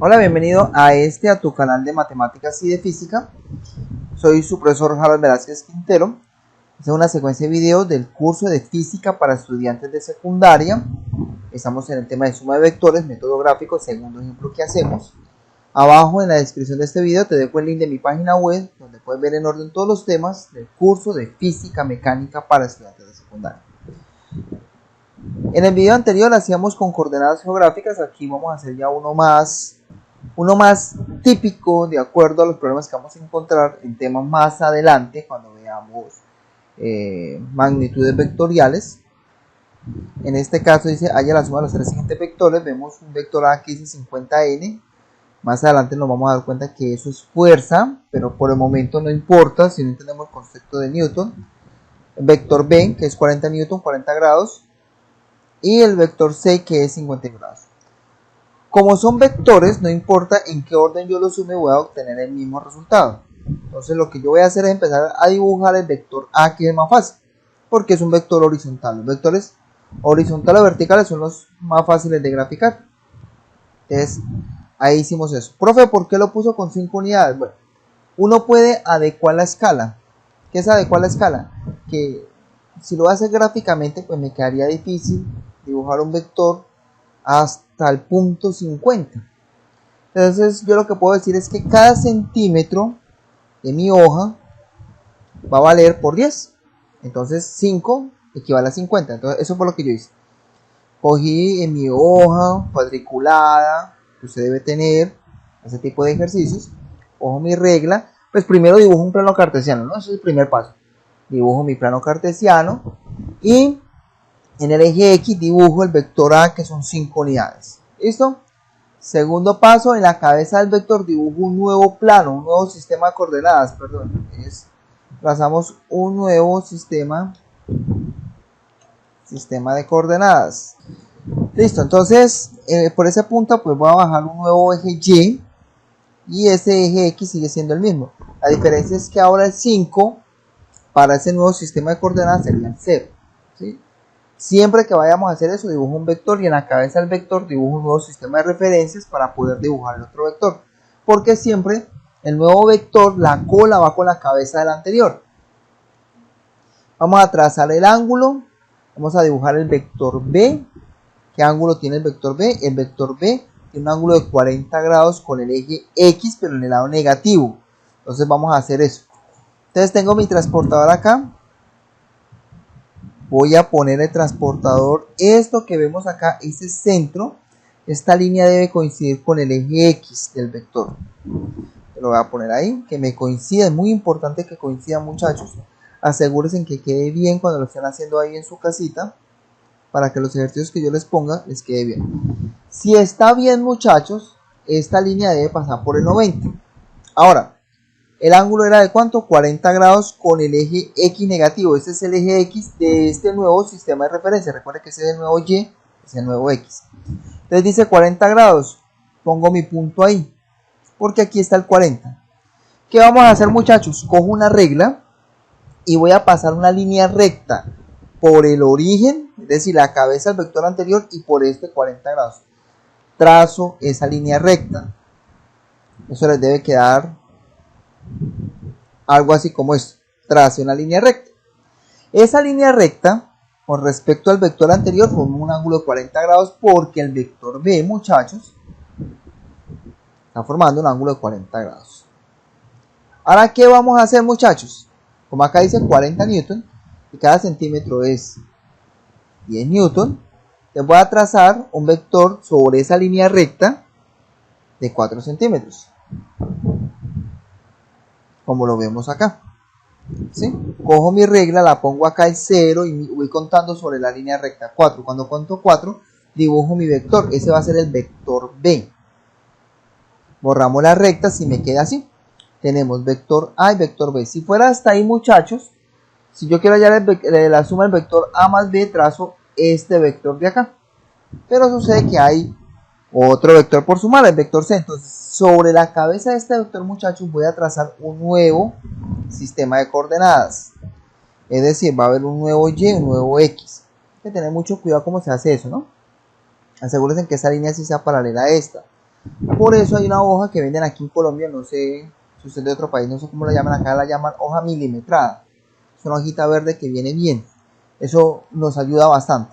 Hola, bienvenido a tu canal de matemáticas y de física. Soy su profesor Harold Velázquez Quintero. Esta es una secuencia de videos del curso de física para estudiantes de secundaria. Estamos en el tema de suma de vectores, método gráfico, segundo ejemplo que hacemos. Abajo en la descripción de este video te dejo el link de mi página web, donde puedes ver en orden todos los temas del curso de física mecánica para estudiantes de secundaria. En el video anterior hacíamos con coordenadas geográficas. Aquí vamos a hacer ya uno más típico, de acuerdo a los problemas que vamos a encontrar en temas más adelante cuando veamos magnitudes vectoriales. En este caso dice haya la suma de los tres siguientes vectores. Vemos un vector A que dice 50n. Más adelante nos vamos a dar cuenta que eso es fuerza, pero por el momento no importa si no entendemos el concepto de Newton. El vector B que es 40 newton, 40 grados, y el vector C que es 50 grados. Como son vectores, no importa en qué orden yo los sume, voy a obtener el mismo resultado. Entonces lo que yo voy a hacer es empezar a dibujar el vector A, que es más fácil, porque es un vector horizontal. Los vectores horizontales o verticales son los más fáciles de graficar. Entonces ahí hicimos eso. Profe, ¿por qué lo puso con 5 unidades? Bueno, uno puede adecuar la escala. ¿Qué es adecuar la escala? Que si lo hace gráficamente, pues me quedaría difícil dibujar un vector hasta el punto 50. Entonces yo lo que puedo decir es que cada centímetro de mi hoja va a valer por 10. Entonces 5 equivale a 50. Entonces eso fue lo que yo hice. Cogí en mi hoja cuadriculada que usted debe tener ese tipo de ejercicios. Cojo mi regla. Pues primero dibujo un plano cartesiano, ¿no? Ese es el primer paso. Dibujo mi plano cartesiano y en el eje X dibujo el vector A, que son 5 unidades. ¿Listo? Segundo paso, en la cabeza del vector dibujo un nuevo plano, un nuevo sistema de coordenadas, perdón. Trazamos un nuevo sistema de coordenadas. Listo, entonces por ese punto pues voy a bajar un nuevo eje y ese eje X sigue siendo el mismo. La diferencia es que ahora el 5 para ese nuevo sistema de coordenadas sería el 0. ¿Sí? Siempre que vayamos a hacer eso, dibujo un vector y en la cabeza del vector dibujo un nuevo sistema de referencias para poder dibujar el otro vector. Porque siempre el nuevo vector, la cola va con la cabeza del anterior. Vamos a trazar el ángulo. Vamos a dibujar el vector B. ¿Qué ángulo tiene el vector B? El vector B tiene un ángulo de 40 grados con el eje X, pero en el lado negativo. Entonces vamos a hacer eso. Entonces tengo mi transportador acá. Voy a poner el transportador. Esto que vemos acá, ese centro, esta línea debe coincidir con el eje X del vector. Lo voy a poner ahí, que me coincida. Es muy importante que coincidan, muchachos. Asegúrense que quede bien cuando lo estén haciendo ahí en su casita, para que los ejercicios que yo les ponga les quede bien. Si está bien, muchachos, esta línea debe pasar por el 90. Ahora, el ángulo era de ¿cuánto? 40 grados con el eje X negativo. Este es el eje X de este nuevo sistema de referencia. Recuerden que ese es el nuevo Y, es el nuevo X. Entonces dice 40 grados. Pongo mi punto ahí, porque aquí está el 40. ¿Qué vamos a hacer, muchachos? Cojo una regla y voy a pasar una línea recta por el origen, es decir, la cabeza del vector anterior, y por este 40 grados. Trazo esa línea recta. Eso les debe quedar algo así como esto. Trace una línea recta. Esa línea recta con respecto al vector anterior forma un ángulo de 40 grados porque el vector B, muchachos, está formando un ángulo de 40 grados. Ahora, ¿qué vamos a hacer, muchachos? Como acá dice 40 newton y cada centímetro es 10 newton, les voy a trazar un vector sobre esa línea recta de 4 centímetros. Como lo vemos acá. ¿Sí? Cojo mi regla, la pongo acá el 0 y voy contando sobre la línea recta 4. Cuando cuento 4, dibujo mi vector. Ese va a ser el vector B. Borramos la recta si me queda así. Tenemos vector A y vector B. Si fuera hasta ahí, muchachos, si yo quiero hallar la suma del vector A más B, trazo este vector de acá. Pero sucede que hay otro vector por sumar, el vector C. Entonces, sobre la cabeza de este vector, muchachos, voy a trazar un nuevo sistema de coordenadas. Es decir, va a haber un nuevo Y, un nuevo X. Hay que tener mucho cuidado cómo se hace eso, ¿no? Asegúrense que esa línea sí sea paralela a esta. Por eso hay una hoja que venden aquí en Colombia, no sé si usted es de otro país, no sé cómo la llaman acá, la llaman hoja milimetrada. Es una hojita verde que viene bien. Eso nos ayuda bastante.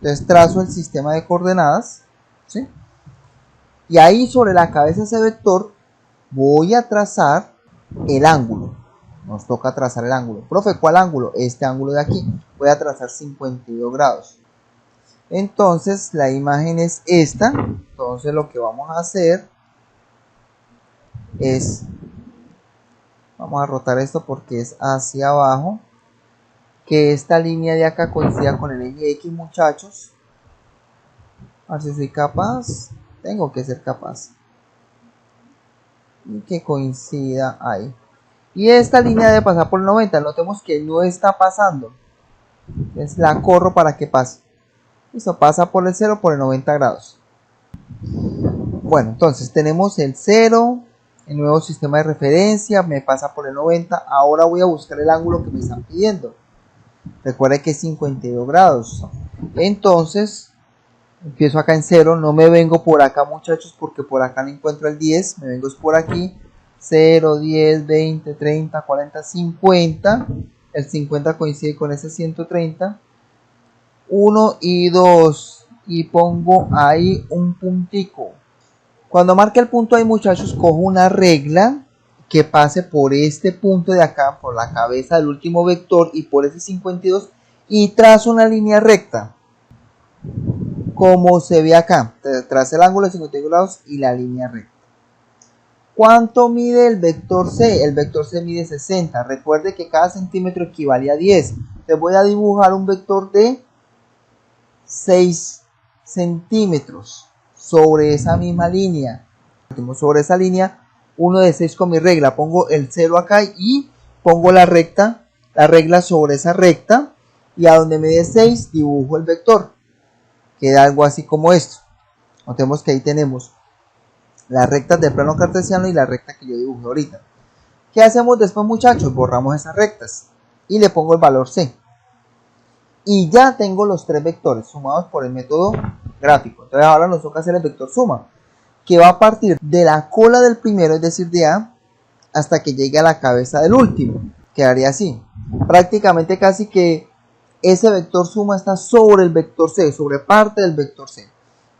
Entonces trazo el sistema de coordenadas, ¿sí? Y ahí sobre la cabeza de ese vector voy a trazar el ángulo. Nos toca trazar el ángulo. Profe, ¿cuál ángulo? Este ángulo de aquí. Voy a trazar 52 grados. Entonces la imagen es esta. Entonces lo que vamos a hacer es, vamos a rotar esto porque es hacia abajo, que esta línea de acá coincida con el eje X, muchachos. A ver si soy capaz. Tengo que ser capaz. Y que coincida ahí. Y esta línea debe pasar por el 90. Notemos que no está pasando. Entonces la corro para que pase. Esto pasa por el 0 por el 90 grados. Bueno, entonces tenemos el 0. El nuevo sistema de referencia me pasa por el 90. Ahora voy a buscar el ángulo que me están pidiendo. Recuerden que es 52 grados. Entonces empiezo acá en 0. No me vengo por acá, muchachos, porque por acá no encuentro el 10. Me vengo por aquí. 0, 10, 20, 30, 40, 50. El 50 coincide con ese 130. 1 y 2. Y pongo ahí un puntico. Cuando marque el punto ahí, muchachos, cojo una regla que pase por este punto de acá, por la cabeza del último vector y por ese 52, y trazo una línea recta como se ve acá. Trazo el ángulo de 52 grados y la línea recta. ¿Cuánto mide el vector C? El vector C mide 60. Recuerde que cada centímetro equivale a 10. Les voy a dibujar un vector de 6 centímetros sobre esa misma línea. Sobre esa línea, uno de 6 con mi regla. Pongo el 0 acá y pongo la regla sobre esa recta. Y a donde me dé 6 dibujo el vector. Queda algo así como esto. Notemos que ahí tenemos las rectas del plano cartesiano y la recta que yo dibujé ahorita. ¿Qué hacemos después, muchachos? Borramos esas rectas y le pongo el valor C. Y ya tengo los tres vectores sumados por el método gráfico. Entonces ahora nos toca hacer el vector suma, que va a partir de la cola del primero, es decir, de A, hasta que llegue a la cabeza del último. Quedaría así. Prácticamente casi que ese vector suma está sobre el vector C, sobre parte del vector C.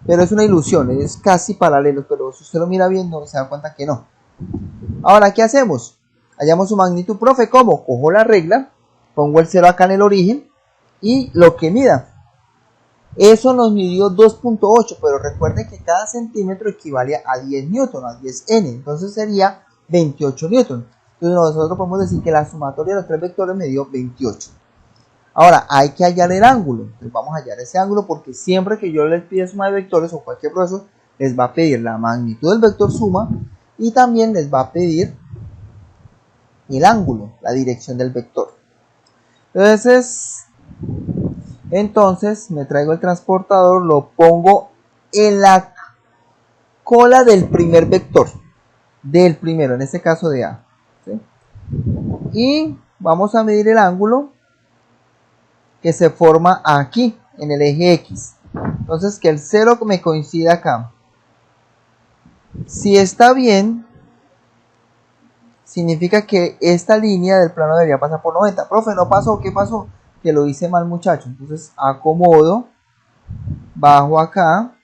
Pero es una ilusión, es casi paralelo, pero si usted lo mira bien no se da cuenta que no. Ahora, ¿qué hacemos? Hallamos su magnitud. Profe, ¿cómo? Cojo la regla, pongo el 0 acá en el origen y lo que mida. Eso nos midió 2.8, pero recuerde que cada centímetro equivale a 10 newton, a 10 n, entonces sería 28 newton. Entonces nosotros podemos decir que la sumatoria de los tres vectores me dio 28. Ahora, hay que hallar el ángulo. Entonces vamos a hallar ese ángulo porque siempre que yo les pida suma de vectores o cualquier profesor les va a pedir la magnitud del vector suma y también les va a pedir el ángulo, la dirección del vector. Entonces me traigo el transportador, lo pongo en la cola del primer vector, del primero, en este caso de A, ¿sí? Y vamos a medir el ángulo que se forma aquí en el eje X. Entonces que el 0 me coincida acá. Si está bien, significa que esta línea del plano debería pasar por 90. Profe, no pasó, ¿qué pasó? Que lo hice mal, muchacho. Entonces acomodo, bajo acá,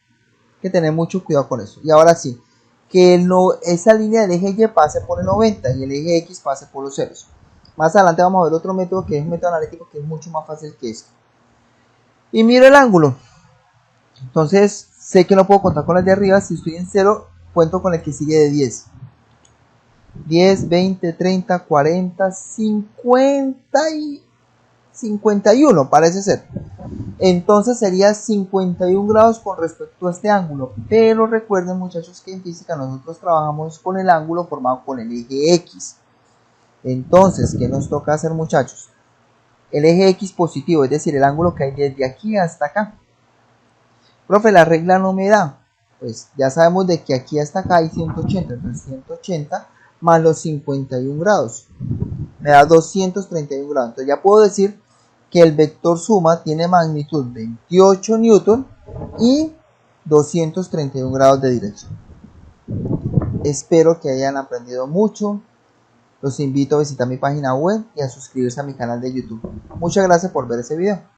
que tener mucho cuidado con eso. Y ahora sí, que esa línea del eje Y pase por el 90 y el eje X pase por los ceros. Más adelante vamos a ver otro método que es un método analítico que es mucho más fácil que esto. Y miro el ángulo. Entonces sé que no puedo contar con el de arriba. Si estoy en 0, cuento con el que sigue de 10. 10, 20, 30, 40, 50 y 51 parece ser. Entonces sería 51 grados con respecto a este ángulo. Pero recuerden, muchachos, que en física nosotros trabajamos con el ángulo formado con el eje X. Entonces, ¿qué nos toca hacer, muchachos? El eje X positivo, es decir, el ángulo que hay desde aquí hasta acá. Profe, la regla no me da. Pues ya sabemos de que aquí hasta acá hay 180. Entonces 180 más los 51 grados me da 231 grados. Entonces ya puedo decir que el vector suma tiene magnitud 28 newton y 231 grados de dirección. Espero que hayan aprendido mucho. Los invito a visitar mi página web y a suscribirse a mi canal de YouTube. Muchas gracias por ver ese video.